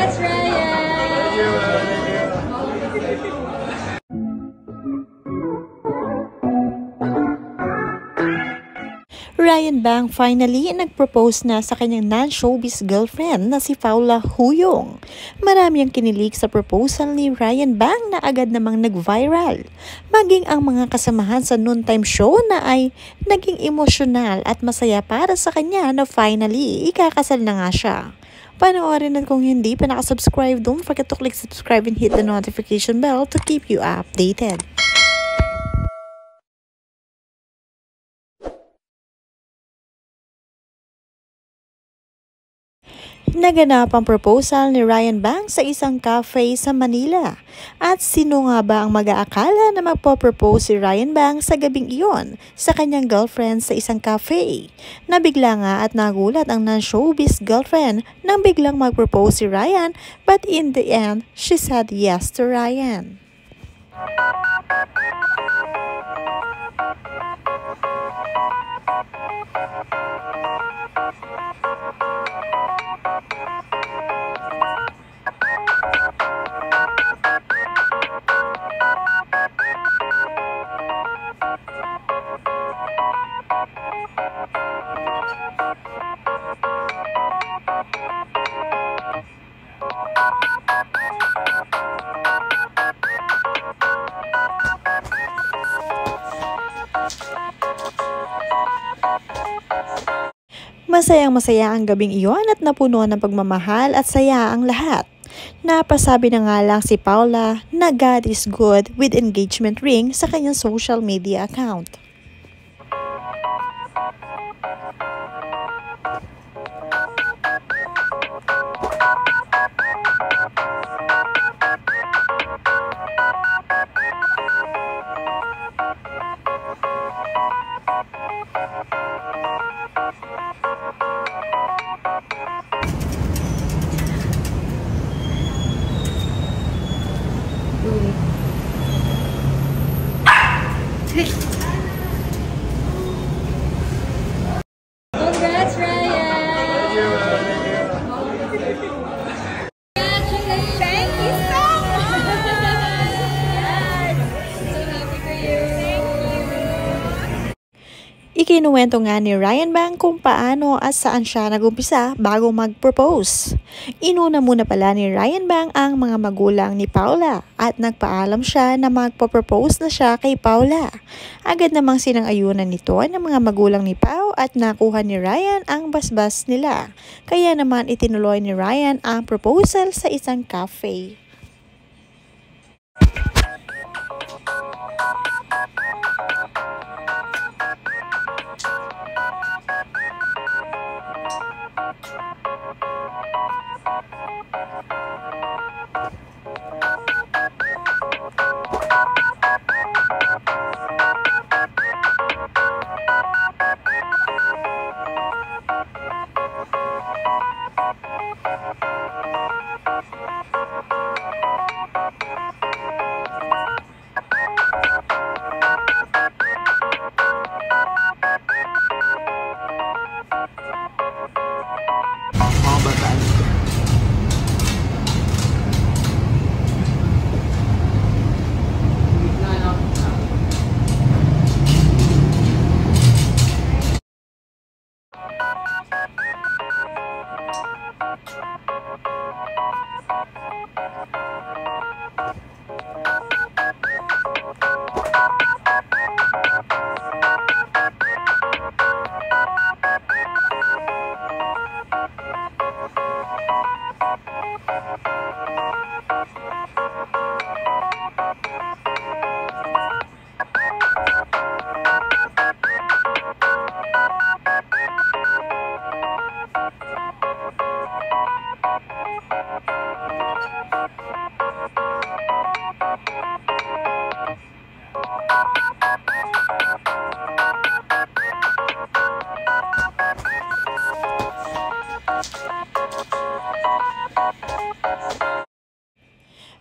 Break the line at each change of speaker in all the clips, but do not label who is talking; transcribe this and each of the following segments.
Congrats, Ryan!
Ryan Bang finally nag-propose na sa kanyang non-showbiz girlfriend na si Paula Huyong. Marami ang kinilig sa proposal ni Ryan Bang na agad namang nag-viral. Maging ang mga kasamahan sa noontime show na ay naging emosyonal at masaya para sa kanya na finally ikakasal na nga siya. Panoorin at kung hindi pa nakasubscribe, don't forget to click subscribe and hit the notification bell to keep you updated. Naganap ang proposal ni Ryan Bang sa isang cafe sa Manila. At sino nga ba ang mag-aakala na magpo-propose si Ryan Bang sa gabing iyon sa kanyang girlfriend sa isang cafe? Nabigla nga at nagulat ang non-showbiz girlfriend nang biglang mag-propose si Ryan, but in the end, she said yes to Ryan. Masayang-masaya ang gabing iyon at napuno ng pagmamahal at saya ang lahat. Napasabi na nga lang si Paula na God is good with engagement ring sa kanyang social media account.
Congrats, Ryan! Thank you so much! Yes! So happy for you! Thank you!
Ikinuwento nga ni Ryan Bang kung paano at saan siya nagumpisa bago mag-propose. Inuna muna pala ni Ryan Bang ang mga magulang ni Paula at nagpaalam siya na magpo-propose na siya kay Paula. Agad namang sinang-ayunan nito ng mga magulang ni Pau at nakuha ni Ryan ang basbas nila. Kaya naman itinuloy ni Ryan ang proposal sa isang cafe.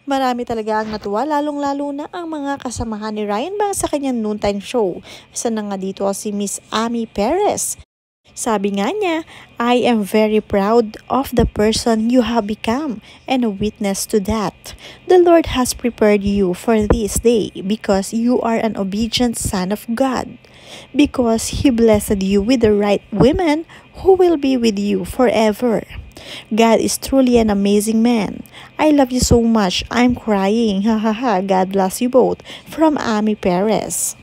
Marami talaga ang natuwa, lalong-lalo na ang mga kasamahan ni Ryan Bang sa kanyang noontime show. Isa na nga dito si Miss Amy Perez. Sabi nga niya, I am very proud of the person you have become and a witness to that. The Lord has prepared you for this day because you are an obedient son of God. Because He blessed you with the right women who will be with you forever. God is truly an amazing man. I love you so much. I'm crying. Ha ha ha. God bless you both. From Ami Perez.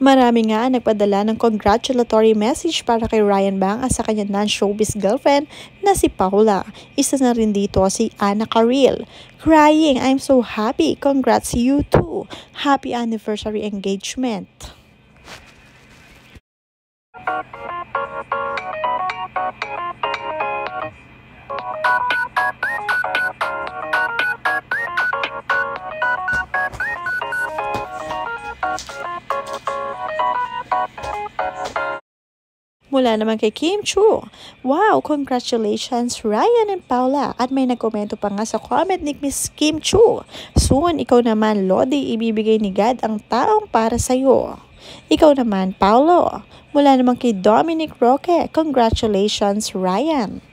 Marami nga ang nagpadala ng congratulatory message para kay Ryan Bang at sa kanyang non-showbiz girlfriend na si Paula. Isa na rin dito si Anna Caril. Crying, I'm so happy. Congrats you too. Happy anniversary engagement. Mula naman kay Kim Chu. Wow, congratulations Ryan and Paula. At may nagkomento pa nga sa comment ni Miss Kim Chu. Soon, ikaw naman, Lodi, ibibigay ni God ang taong para sa'yo. Ikaw naman, Paulo. Mula naman kay Dominic Roque. Congratulations, Ryan.